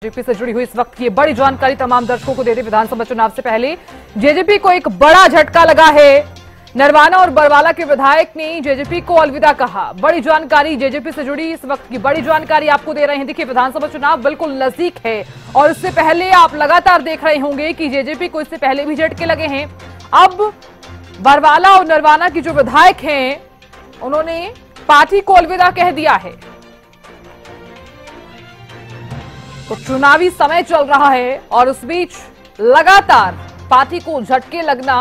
JJP से जुड़ी हुई इस वक्त की बड़ी जानकारी तमाम दर्शकों को दे दी। विधानसभा चुनाव से पहले जेजेपी को एक बड़ा झटका लगा है। नरवाना और बरवाला के विधायक ने जेजेपी को अलविदा कहा। बड़ी जानकारी जेजेपी से जुड़ी इस वक्त की बड़ी जानकारी आपको दे रहे हैं। देखिए, विधानसभा चुनाव बिल्कुल नजदीक है और इससे पहले आप लगातार देख रहे होंगे कि जेजेपी को इससे पहले भी झटके लगे हैं। अब बरवाला और नरवाना की जो विधायक हैं उन्होंने पार्टी को अलविदा कह दिया है। तो चुनावी समय चल रहा है और उस बीच लगातार पार्टी को झटके लगना।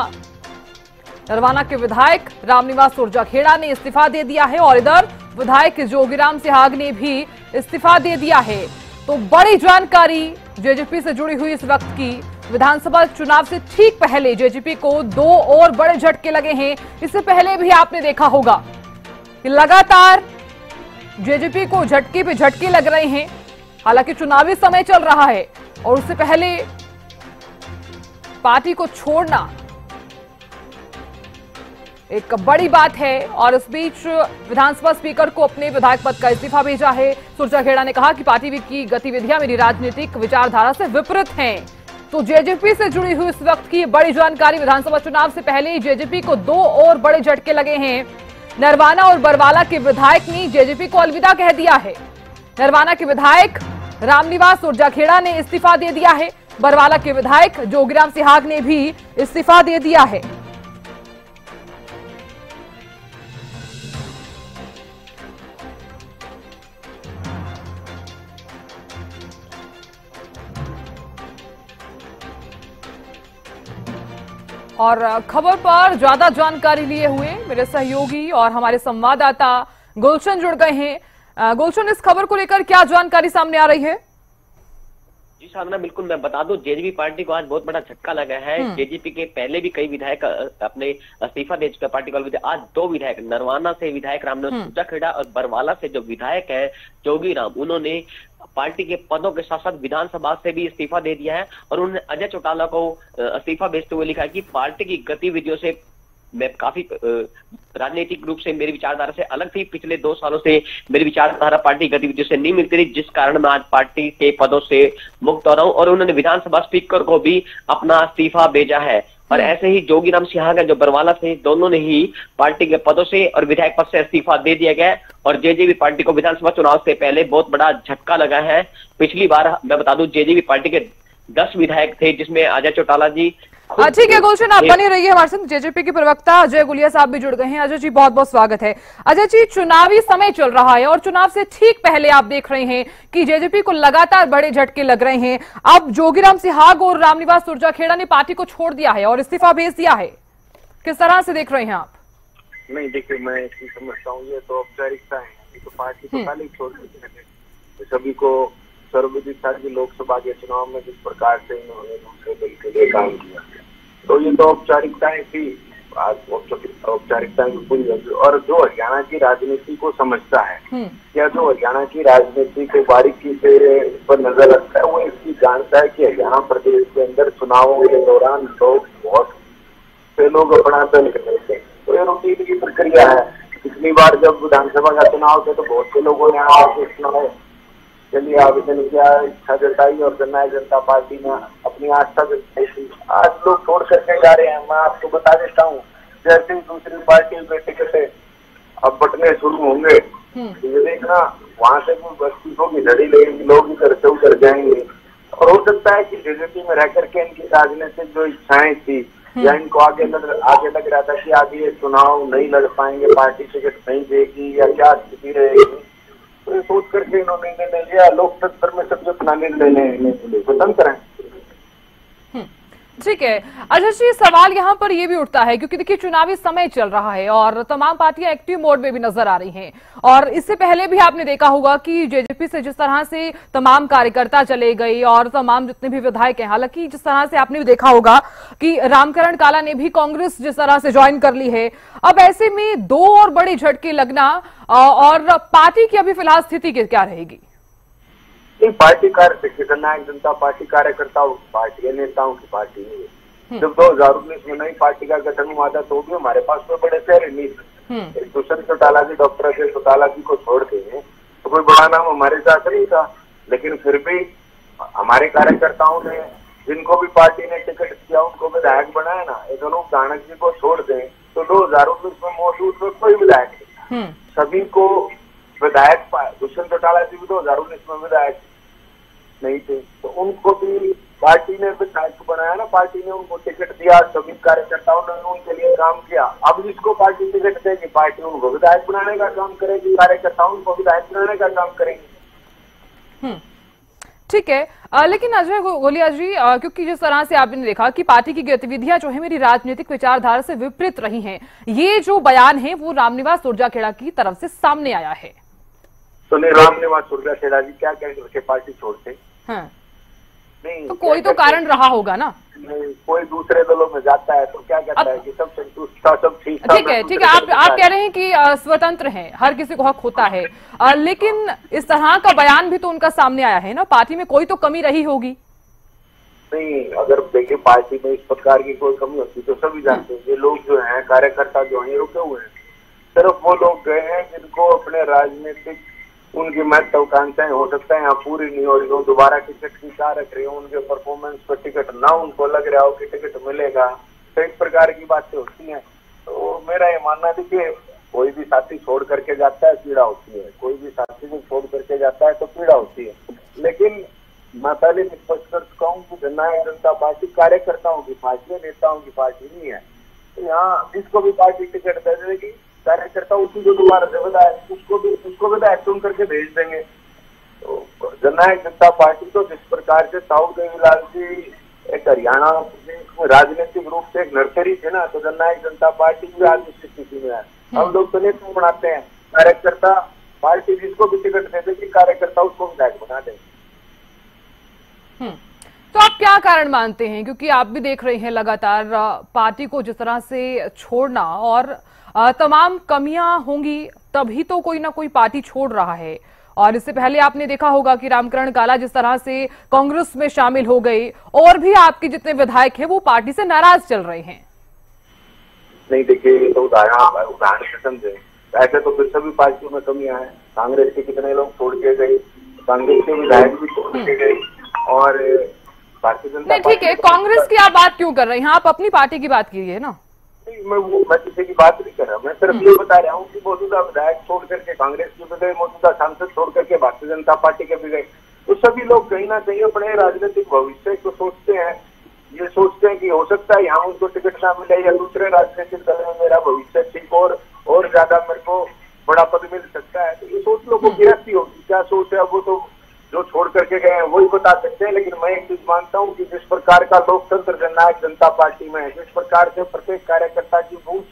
नरवाना के विधायक रामनिवास सुरजाखेड़ा ने इस्तीफा दे दिया है और इधर विधायक जोगीराम सिहाग ने भी इस्तीफा दे दिया है। तो बड़ी जानकारी जेजेपी से जुड़ी हुई इस वक्त की। विधानसभा चुनाव से ठीक पहले जेजेपी को दो और बड़े झटके लगे हैं। इससे पहले भी आपने देखा होगा कि लगातार जेजेपी को झटके पे झटके लग रहे हैं। हालांकि चुनावी समय चल रहा है और उससे पहले पार्टी को छोड़ना एक बड़ी बात है। और इस बीच विधानसभा स्पीकर को अपने विधायक पद का इस्तीफा भेजा है। सुरजाखेड़ा ने कहा कि पार्टी की गतिविधियां मेरी राजनीतिक विचारधारा से विपरीत हैं। तो जेजेपी से जुड़ी हुई इस वक्त की बड़ी जानकारी। विधानसभा चुनाव से पहले जेजेपी को दो और बड़े झटके लगे हैं। नरवाना और बरवाला के विधायक ने जेजेपी को अलविदा कह दिया है। नरवाना के विधायक रामनिवास सुरजाखेड़ा ने इस्तीफा दे दिया है। बरवाला के विधायक जोगीराम सिहाग ने भी इस्तीफा दे दिया है। और खबर पर ज्यादा जानकारी लिए हुए मेरे सहयोगी और हमारे संवाददाता गुलशन जुड़ गए हैं। गुलशन, इस खबर को लेकर क्या जानकारी सामने आ रही है? जी साधना, बिल्कुल मैं बता दूं, जेजेपी पार्टी को आज बहुत बड़ा झटका लगा है। जेजेपी के पहले भी कई विधायक अपने इस्तीफा दे चुके पार्टी को। आज दो विधायक, नरवाना से विधायक रामनिवास सुरजाखेड़ा और बरवाला से जो विधायक है जोगीराम, उन्होंने पार्टी के पदों के साथ साथ विधानसभा से भी इस्तीफा दे दिया है। और उन्होंने अजय चौटाला को इस्तीफा भेजते हुए लिखा है कि पार्टी की गतिविधियों से मैं काफी राजनीतिक रूप से मेरी विचारधारा से अलग थी। पिछले 2 सालों से मेरी विचारधारा पार्टी गतिविधियों से नहीं मिलती रही, जिस कारण मैं आज पार्टी के पदों से मुक्त हो रहा हूं। और उन्होंने विधानसभा स्पीकर को भी अपना इस्तीफा भेजा है। और ऐसे ही जोगीराम सिहाग है जो बरवाला से, दोनों ने ही पार्टी के पदों से और विधायक पद से इस्तीफा दे दिया गया। और जेजेपी पार्टी को विधानसभा चुनाव से पहले बहुत बड़ा झटका लगा है। पिछली बार मैं बता दूं, जेजेपी पार्टी के 10 विधायक थे, जिसमें अजय चौटाला जी। ठीक है गुलशन, आप बने रहिए हमारे साथ। जेजेपी के प्रवक्ता अजय गुलिया साहब भी जुड़ गए हैं। अजय जी, बहुत बहुत स्वागत है। अजय जी, चुनावी समय चल रहा है और चुनाव से ठीक पहले आप देख रहे हैं कि जेजेपी को लगातार बड़े झटके लग रहे हैं। अब जोगीराम सिहाग और रामनिवास सुरजाखेड़ा ने पार्टी को छोड़ दिया है और इस्तीफा भेज दिया है। किस तरह से देख रहे हैं आप? नहीं, देखिए, मैं ऐसी समझता हूँ, ये तो औपचारिकता है। तो पार्टी को पहले ही छोड़ देते हैं। तो सभी को सर्वविदित था कि लोकसभा के चुनाव में जिस प्रकार से इन्होंने दूसरे दल के लिए काम किया, तो ये तो औपचारिकताएं थी। आज औपचारिकताएं पूरी होगी। और जो हरियाणा की राजनीति को समझता है या जो हरियाणा की राजनीति को बारीकी से पर नजर रखता है, वो इसकी जानता है कि हरियाणा प्रदेश के अंदर चुनावों के दौरान लोग बहुत से लोग अपना दल करते हैं। तो ये रूटीन की प्रक्रिया है। पिछली बार जब विधानसभा का चुनाव थे तो बहुत से लोगों ने आगे चुनाव के लिए आवेदन किया, इच्छा जताई और जननायक जनता पार्टी ने अपनी आस्था जताई। आज लोग छोड़ करके जा रहे हैं। मैं आपको बता देता हूँ, जैसे ही दूसरी पार्टी के टिकट अब बटने शुरू होंगे, ये देखना वहां से भी इस्तीफों की झड़ी लगेगी, लोग इधर से उधर जाएंगे। और हो सकता है कि जेजेपी में रह करके इनकी राजनीतिक जो इच्छाएं थी या इनको आगे लग रहा था कि आगे ये चुनाव नहीं लड़ पाएंगे, पार्टी टिकट नहीं देगी या क्या स्थिति रहेगी, तो ये सोच करके इन्होंने निर्णय लिया। लोकतंत्र में सब अपना निर्णय लेने के लिए स्वतंत्र है। ठीक है अजय जी, सवाल यहाँ पर ये भी उठता है क्योंकि देखिए चुनावी समय चल रहा है और तमाम पार्टियां एक्टिव मोड में भी नजर आ रही हैं। और इससे पहले भी आपने देखा होगा कि जेजेपी से जिस तरह से तमाम कार्यकर्ता चले गए और तमाम जितने भी विधायक हैं, हालांकि जिस तरह से आपने भी देखा होगा कि रामकरण काला ने भी कांग्रेस जिस तरह से ज्वाइन कर ली है। अब ऐसे में दो और बड़े झटके लगना और पार्टी की अभी फिलहाल स्थिति क्या रहेगी? पार्टी जननायक जनता पार्टी कार्यकर्ताओं की पार्टी है, नेताओं की पार्टी नहीं है। जब 2019 में नई पार्टी का गठन हुआ था तो भी हमारे पास कोई बड़े चेहरे नहीं थे। एक दूसरे चौटाला जी, डॉक्टर अजय चौटाला जी को छोड़ के तो कोई बड़ा नाम हमारे साथ नहीं था। लेकिन फिर भी हमारे कार्यकर्ताओं ने जिनको भी पार्टी ने टिकट दिया उनको विधायक बनाया ना, एक अनूप धानक जी को छोड़ दें तो 2019 में मौजूद में कोई विधायक नहीं, सभी को विधायक दुष्यंत चौटाला जी भी 2019 में विधायक नहीं थे, तो उनको भी पार्टी ने विधायक बनाया ना, पार्टी ने उनको टिकट दिया, सभी कार्यकर्ताओं ने उनके लिए काम किया। अब जिसको पार्टी टिकट देगी पार्टी उनको विधायक बनाने का काम करेगी, कार्यकर्ता उनको विधायक बनाने का काम करेंगे। ठीक है, लेकिन अजय गोलिया जी, क्योंकि जिस तरह से आपने देखा कि पार्टी की गतिविधियां जो है मेरी राजनीतिक विचारधारा से विपरीत रही हैं, ये जो बयान है वो रामनिवास सुरजाखेड़ा की तरफ से सामने आया है। तो नहीं, रामनिवास सुरजाखेड़ा जी क्या कहेंगे पार्टी छोड़ते? हाँ। नहीं, तो कोई तो कारण रहा होगा ना। नहीं, कोई दूसरे दलों में जाता है तो क्या कहता है कि सब संतुष्ट था, सब ठीक था। ठीक है, आप कह रहे हैं कि स्वतंत्र हैं, हर किसी को हक होता है, लेकिन इस तरह का बयान भी तो उनका सामने आया है ना, पार्टी में कोई तो कमी रही होगी। नहीं, अगर देखिए पार्टी में इस प्रकार की कोई कमी होती तो सभी जानते हैं। ये लोग जो हैं कार्यकर्ता जो हैं रुके हुए हैं, सिर्फ वो लोग गए हैं जिनको अपने राजनीतिक उनकी महत्वाकांक्षाएं हो सकता है यहाँ पूरी नहीं हो रही हो, दोबारा टिकट की चाह रख रही हो, उनके परफॉर्मेंस पर टिकट ना उनको लग रहा हो कि टिकट मिलेगा, तो इस प्रकार की बातें होती हैं। तो मेरा ये मानना देखिए, कोई भी साथी छोड़ करके जाता है पीड़ा होती है, कोई भी साथी को छोड़ करके जाता है तो पीड़ा होती है, लेकिन मैं पहले स्पष्ट कर चुका हूँ कि जननायक जनता पार्टी कार्यकर्ताओं की पार्टी है, नेताओं की पार्टी नहीं है। तो यहाँ जिसको भी पार्टी टिकट दे देगी कार्यकर्ता उसी को दोबारा से विधायक उसको विधायक चुन करके भेज देंगे। तो जननायक जनता पार्टी तो जिस प्रकार से ताऊ देवीलाल जी एक हरियाणा राजनीतिक रूप से एक नर्सरी थे ना, तो जननायक जनता पार्टी भी आज इस स्थिति में है। हम लोग तो नेता बनाते हैं, कार्यकर्ता पार्टी जिसको भी टिकट दे देगी कार्यकर्ता उसको विधायक बना देंगे। तो आप क्या कारण मानते हैं, क्योंकि आप भी देख रहे हैं लगातार पार्टी को जिस तरह से छोड़ना और तमाम कमियां होंगी तभी तो कोई ना कोई पार्टी छोड़ रहा है, और इससे पहले आपने देखा होगा कि रामकरण काला जिस तरह से कांग्रेस में शामिल हो गए, और भी आपके जितने विधायक हैं वो पार्टी से नाराज चल रहे हैं। नहीं देखिए, ये तो उदाहरण किस्म से ऐसे तो फिर सभी पार्टियों में कमियां हैं। कांग्रेस के कितने लोग छोड़ के गए, कांग्रेस के विधायक भी छोड़ के गए, और भारतीय जनता पार्टी। ठीक है, कांग्रेस की आप बात क्यों कर रहे हैं, आप अपनी पार्टी की बात कीजिए ना। मैं किसी की बात नहीं कर रहा, मैं सिर्फ ये बता रहा हूँ कि मौजूदा विधायक छोड़ करके कांग्रेस के भी गए, मौजूदा सांसद छोड़ करके भारतीय जनता पार्टी के भी गए, तो सभी लोग कहीं ना कहीं अपने राजनीतिक भविष्य को सोचते हैं। ये सोचते हैं कि हो सकता है यहाँ उनको टिकट ना मिले या दूसरे राजनीतिक दल में मेरा भविष्य ठीक और ज्यादा मेरे को बड़ा पद मिल सकता है। तो ये सोच लोगों की रहती होगी, क्या सोच है वो तो जो छोड़ करके गए हैं वही बता सकते हैं। लेकिन मैं एक चीज मानता हूँ कि जिस प्रकार का लोकतंत्र जननायक जनता पार्टी में है, जिस प्रकार से प्रत्येक कार्यकर्ता की पहुंच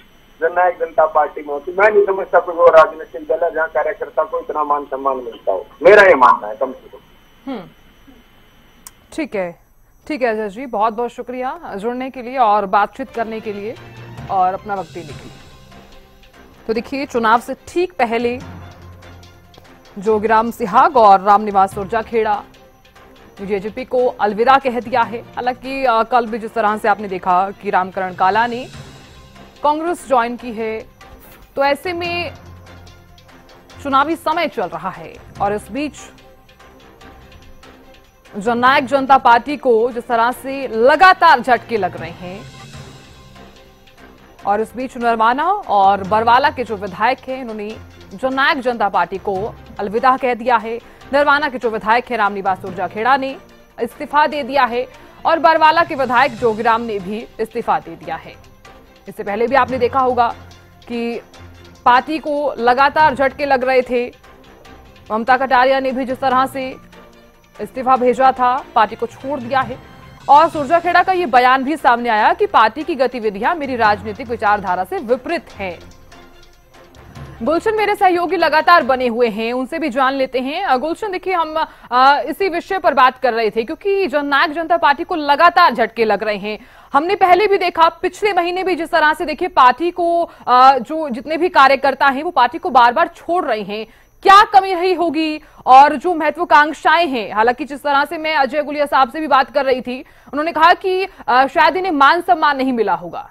जननायक जनता पार्टी में होती, मैं नहीं समझता कोई वो राजनीतिक दल है जहाँ कार्यकर्ता को इतना मान सम्मान मिलता हो। मेरा ये मानना है कम से कम। ठीक है अजय जी, बहुत बहुत शुक्रिया जुड़ने के लिए और बातचीत करने के लिए और अपना वक्त देने के लिए। तो देखिए, चुनाव से ठीक पहले जोगीराम सिहाग और रामनिवास सुरजाखेड़ा जेजेपी को अलविदा कह दिया है। हालांकि कल भी जिस तरह से आपने देखा कि रामकरण काला ने कांग्रेस ज्वाइन की है, तो ऐसे में चुनावी समय चल रहा है और इस बीच जननायक जनता पार्टी को जिस तरह से लगातार झटके लग रहे हैं, और इस बीच नरवाना और बरवाला के जो विधायक हैं इन्होंने जननायक जनता पार्टी को अलविदा कह दिया है। नरवाना के जो विधायक है रामनिवास सुरजाखेड़ा ने इस्तीफा दे दिया है और बरवाला के विधायक जोगीराम ने भी इस्तीफा दे दिया है। इससे पहले भी आपने देखा होगा कि पार्टी को लगातार झटके लग रहे थे। ममता कटारिया ने भी जिस तरह से इस्तीफा भेजा था, पार्टी को छोड़ दिया है, और सुरजाखेड़ा का ये बयान भी सामने आया कि पार्टी की गतिविधियां मेरी राजनीतिक विचारधारा से विपरीत हैं। गुलशन मेरे सहयोगी लगातार बने हुए हैं, उनसे भी जान लेते हैं। गुलशन, देखिए, हम इसी विषय पर बात कर रहे थे क्योंकि जननायक जनता पार्टी को लगातार झटके लग रहे हैं। हमने पहले भी देखा, पिछले महीने भी जिस तरह से देखिए पार्टी को जो जितने भी कार्यकर्ता हैं वो पार्टी को बार बार छोड़ रहे हैं। क्या कमी रही होगी और जो महत्वाकांक्षाएं हैं, हालांकि जिस तरह से मैं अजय गोलिया साहब से भी बात कर रही थी, उन्होंने कहा कि शायद इन्हें मान सम्मान नहीं मिला होगा।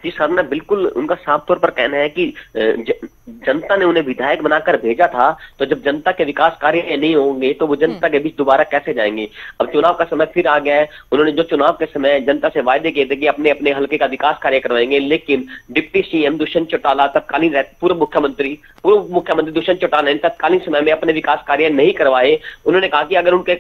जी साधना, बिल्कुल उनका साफ तौर पर कहना है कि जनता ने उन्हें विधायक बनाकर भेजा था, तो जब जनता के विकास कार्य नहीं होंगे तो वो जनता के बीच दोबारा कैसे जाएंगे। अब चुनाव का समय फिर आ गया है। उन्होंने जो चुनाव के समय जनता से वायदे किए थे कि अपने अपने हल्के का विकास कार्य करवाएंगे, लेकिन डिप्टी सीएम दुष्यंत चौटाला, तत्कालीन पूर्व मुख्यमंत्री दुष्यंत चौटाला ने तत्कालीन समय में अपने विकास कार्य नहीं करवाए। उन्होंने कहा कि अगर उनके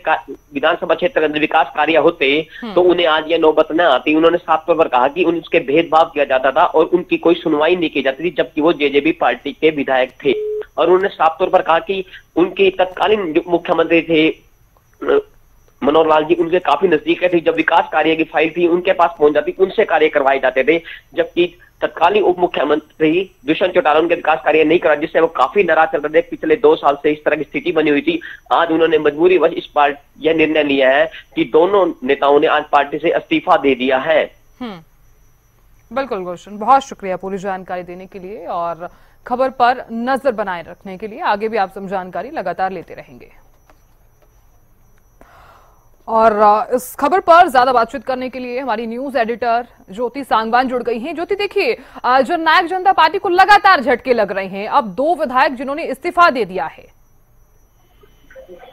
विधानसभा क्षेत्र के अंदर विकास कार्य होते तो उन्हें आज यह नौबत न आती। उन्होंने साफ तौर पर कहा कि उनके भेदभाव किया जाता था और उनकी कोई सुनवाई नहीं की जाती थी, जबकि वो जेजेपी पार्टी के विधायक थे। और उन्होंने साफ तौर पर कहा कि उनके तत्कालीन जो मुख्यमंत्री थे मनोहर लाल जी, उनके काफी नजदीक थे। जब विकास कार्य की फाइल थी उनके पास पहुंच जाती, उनसे कार्य करवाए जाते थे, जबकि तत्कालीन उप मुख्यमंत्री दुष्यंत चौटाला उनके विकास कार्य नहीं करा, जिससे वो काफी नाराज चल रहे थे। पिछले 2 साल से इस तरह की स्थिति बनी हुई थी। आज उन्होंने मजबूरीवश यह निर्णय लिया है कि दोनों नेताओं ने आज पार्टी से इस्तीफा दे दिया है। बिल्कुल गुलशन, बहुत शुक्रिया पूरी जानकारी देने के लिए और खबर पर नजर बनाए रखने के लिए। आगे भी आप जानकारी लगातार लेते रहेंगे। और इस खबर पर ज्यादा बातचीत करने के लिए हमारी न्यूज एडिटर ज्योति सांगवान जुड़ गई हैं। ज्योति, देखिए, जननायक जनता पार्टी को लगातार झटके लग रहे हैं। अब 2 विधायक जिन्होंने इस्तीफा दे दिया है।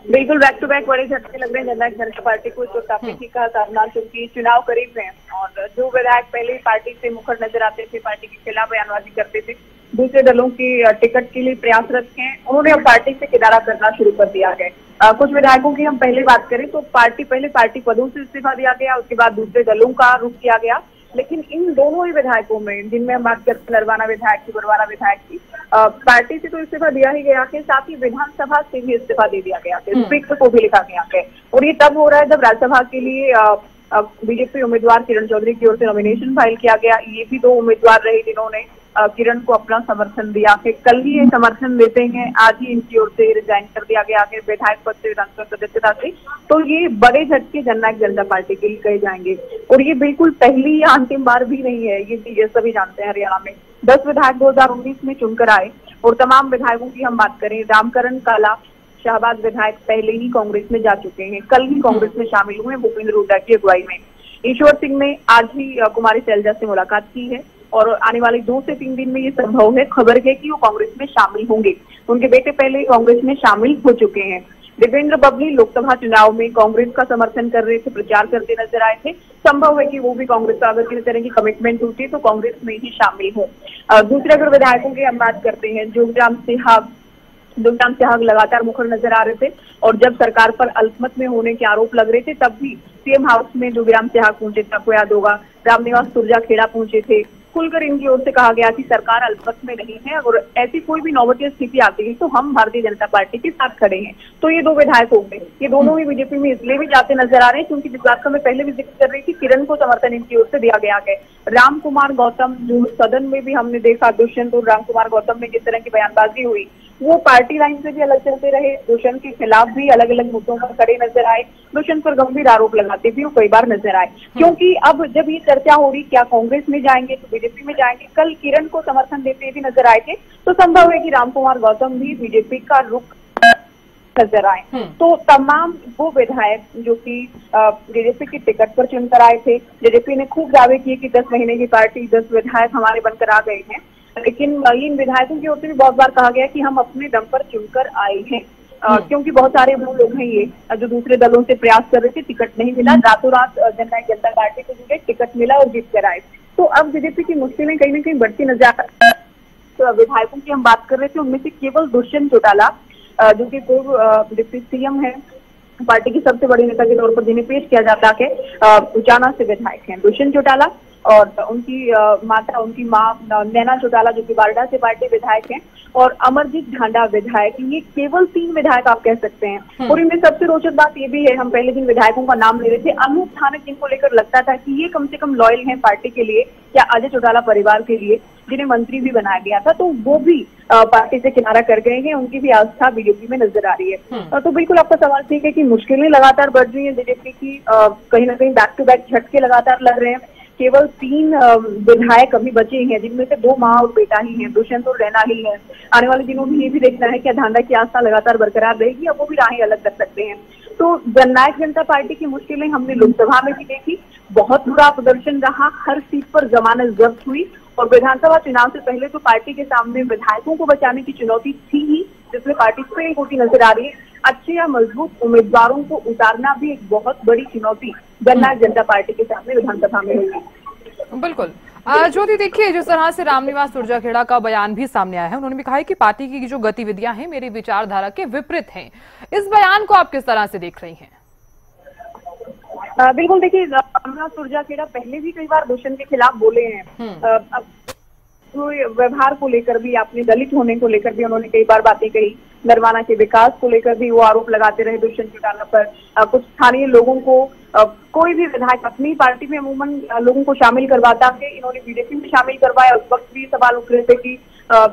बिल्कुल बैक टू बैक बड़े झटके लग रहे हैं जननायक जनता पार्टी को। तो काफी ठीक कहा साधना, क्योंकि चुनाव करीब है और जो विधायक पहले ही पार्टी से मुखर नजर आते थे, पार्टी के खिलाफ बयानबाजी करते थे, दूसरे दलों की टिकट के लिए प्रयासरत हैं, उन्होंने अब पार्टी से किनारा करना शुरू कर दिया है। कुछ विधायकों की हम पहले बात करें तो पहले पार्टी पदों से इस्तीफा दिया गया, उसके बाद दूसरे दलों का रुख किया गया। लेकिन इन दोनों ही विधायकों में, जिनमें हम बात करते हैं नरवाना विधायक की, बरवाना विधायक की, पार्टी से तो इस्तीफा दिया ही गया है, साथ ही विधानसभा से भी इस्तीफा दे दिया गया है, स्पीकर को भी लिखा गया है। और ये तब हो रहा है जब राज्यसभा के लिए बीजेपी उम्मीदवार किरण चौधरी की ओर से नॉमिनेशन फाइल किया गया। ये भी 2 उम्मीदवार रहे जिन्होंने किरण को अपना समर्थन दिया है। कल ही ये समर्थन देते हैं, आज ही इनकी ओर से रिजाइन कर दिया गया है विधायक पद से, विधानसभा सदस्यता से। तो ये बड़े झटके जननायक जनता पार्टी के लिए कहे जाएंगे और ये बिल्कुल पहली या अंतिम बार भी नहीं है। ये सभी जानते हैं हरियाणा में 10 विधायक 2019 में चुनकर आए और तमाम विधायकों की हम बात करें, रामकरण काला, शाहबाज विधायक पहले ही कांग्रेस में जा चुके हैं, कल ही कांग्रेस में शामिल हुए भूपेंद्र हुड्डा की अगुवाई में। ईश्वर सिंह ने आज ही कुमारी शैलजा से मुलाकात की है और आने वाले 2 से 3 दिन में ये संभव है, खबर है कि वो कांग्रेस में शामिल होंगे। उनके बेटे पहले ही कांग्रेस में शामिल हो चुके हैं। देवेंद्र बबली लोकसभा चुनाव में कांग्रेस का समर्थन कर रहे थे, प्रचार करते नजर आए थे। संभव है कि वो भी कांग्रेस का अगर किसी तरह की कमिटमेंट होती तो कांग्रेस में ही शामिल हो। दूसरे अगर विधायकों की हम बात करते हैं, जोगराम सिहाग लगातार मुखर नजर आ रहे थे और जब सरकार पर अल्पमत में होने के आरोप लग रहे थे तब भी सीएम हाउस में जोगराम सिहाग पहुंचे थे, आपको याद होगा। रामनिवास सुरजाखेड़ा पहुंचे थे, खुलकर इनकी ओर से कहा गया कि सरकार अल्पमत में नहीं है और ऐसी कोई भी नौबती स्थिति आती है तो हम भारतीय जनता पार्टी के साथ खड़े हैं। तो ये 2 विधायक हो गए। ये दोनों ही बीजेपी में इसलिए भी जाते नजर आ रहे हैं क्योंकि जिस बात का मैं पहले भी जिक्र कर रही थी, किरण को समर्थन इनकी ओर से दिया गया है। राम कुमार गौतम, जो सदन में भी हमने देखा, दुष्यंत और राम कुमार गौतम में जिस तरह की बयानबाजी हुई, वो पार्टी लाइन से भी अलग चलते रहे, दुष्यंत के खिलाफ भी अलग अलग मुद्दों पर खड़े नजर आए, दुष्यंत पर गंभीर आरोप लगाते भी वो कई बार नजर आए। क्योंकि अब जब ये चर्चा हो रही क्या कांग्रेस में जाएंगे तो बीजेपी में जाएंगे, कल किरण को समर्थन देते भी नजर आए थे, तो संभव है कि राम कुमार गौतम भी बीजेपी का रुख नजर आए। तो तमाम वो विधायक जो कि बीजेपी की टिकट पर चुनकर आए थे, बीजेपी ने खूब दावे किए कि 10 महीने की पार्टी, 10 विधायक हमारे बनकर आ गए हैं, लेकिन इन विधायकों की ओर से भी बहुत बार कहा गया कि हम अपने दम पर चुनकर आए हैं। क्योंकि बहुत सारे वो लोग हैं ये जो दूसरे दलों से प्रयास कर रहे थे, टिकट नहीं मिला, रातों रात जननायक जनता पार्टी को जुड़े, टिकट मिला और जीत कर आए। तो अब बीजेपी की मुश्किलें कहीं ना कहीं बढ़ती नजर आ रही। तो विधायकों की हम बात कर रहे थे, उनमें से केवल दुष्यंत चौटाला जो कि पूर्व डिप्टी सीएम है, पार्टी की सबसे बड़ी नेता के तौर पर जिन्हें पेश किया जाता है, उचाना से विधायक हैं दुष्यंत चौटाला और उनकी माता, उनकी माँ नैना चौटाला जो कि बारडा से पार्टी विधायक हैं, और अमरजीत ढांडा विधायक। ये केवल 3 विधायक आप कह सकते हैं। और इनमें सबसे रोचक बात ये भी है, हम पहले जिन विधायकों का नाम ले रहे थे, अनूप ठाणे, जिनको लेकर लगता था कि ये कम से कम लॉयल हैं पार्टी के लिए या अजय चौटाला परिवार के लिए, जिन्हें मंत्री भी बनाया गया था, तो वो भी पार्टी से किनारा कर गए हैं, उनकी भी आस्था बीजेपी में नजर आ रही है। तो बिल्कुल आपका सवाल ठीक है कि मुश्किलें लगातार बढ़ रही है बीजेपी की, कहीं ना कहीं बैक टू बैक झटके लगातार लग रहे हैं। केवल 3 विधायक अभी बचे हैं, जिनमें से 2 माँ और बेटा ही हैं, दुष्यंत और रैना ही है। आने वाले दिनों में ये भी देखना है कि ढांडा की आस्था लगातार बरकरार रहेगी या वो भी राहें अलग कर सकते हैं। तो जननायक जनता पार्टी की मुश्किलें हमने लोकसभा में भी देखी, बहुत बुरा प्रदर्शन रहा, हर सीट पर जमानत जब्त हुई और विधानसभा चुनाव से पहले तो पार्टी के सामने विधायकों को बचाने की चुनौती थी ही, जिसमें पार्टी फेल होती नजर आ रही है। अच्छे या मजबूत उम्मीदवारों को उतारना भी एक बहुत बड़ी चुनौती जननायक जनता पार्टी के सामने विधानसभा में होगी। बिल्कुल ज्योति, देखिए जिस तरह से रामनिवास सुरजाखेड़ा का बयान भी सामने आया है, उन्होंने भी कहा है कि पार्टी की जो गतिविधियां हैं मेरी विचारधारा के विपरीत हैं। इस बयान को आप किस तरह से देख रही हैं? बिल्कुल, देखिए रामनिवास सुरजाखेड़ा पहले भी कई बार दूषण के खिलाफ बोले हैं। व्यवहार को लेकर भी, अपने दलित होने को लेकर भी उन्होंने कई बार बातें कही, नरवाना के विकास को लेकर भी वो आरोप लगाते रहे दूषण जुटाने पर। कुछ स्थानीय लोगों को कोई भी विधायक अपनी पार्टी में अमूमन लोगों को शामिल करवाता है, इन्होंने बीजेपी में शामिल करवाया। उस वक्त भी सवाल उठ रहे थे कि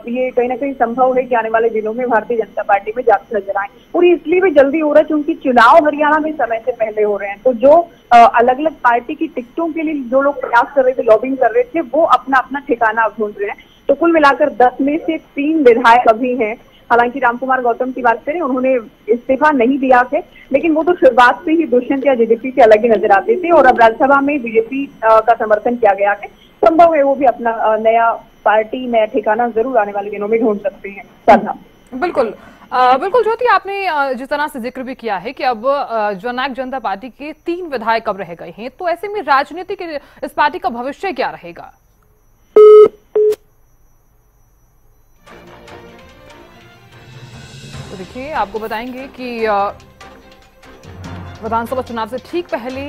ये कहीं ना कहीं संभव है कि आने वाले दिनों में भारतीय जनता पार्टी में जाते नजर आए। और इसलिए भी जल्दी हो रहा है क्योंकि चुनाव हरियाणा में समय से पहले हो रहे हैं। तो जो अलग अलग पार्टी की टिकटों के लिए जो लोग प्रयास कर रहे थे, लॉबिंग कर रहे थे, वो अपना अपना ठिकाना ढूंढ रहे हैं। तो कुल मिलाकर 10 में से 3 विधायक अभी हैं। हालांकि रामकुमार गौतम की बात करें, उन्होंने इस्तीफा नहीं दिया है, लेकिन वो तो शुरुआत से ही दुष्यंत या जेजेपी से अलग ही नजर आते थे और अब राज्यसभा में बीजेपी का समर्थन किया गया है। संभव है वो भी अपना नया पार्टी, नया ठिकाना जरूर आने वाले दिनों में ढूंढ सकते हैं। साधना, बिल्कुल बिल्कुल ज्योति, आपने जिस तरह से जिक्र भी किया है कि अब जननायक जनता पार्टी के 3 विधायक अब रह गए हैं, तो ऐसे में राजनीति के इस पार्टी का भविष्य क्या रहेगा? तो देखिए, आपको बताएंगे कि विधानसभा चुनाव से ठीक पहले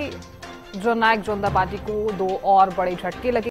जननायक जनता पार्टी को 2 और बड़े झटके लगे।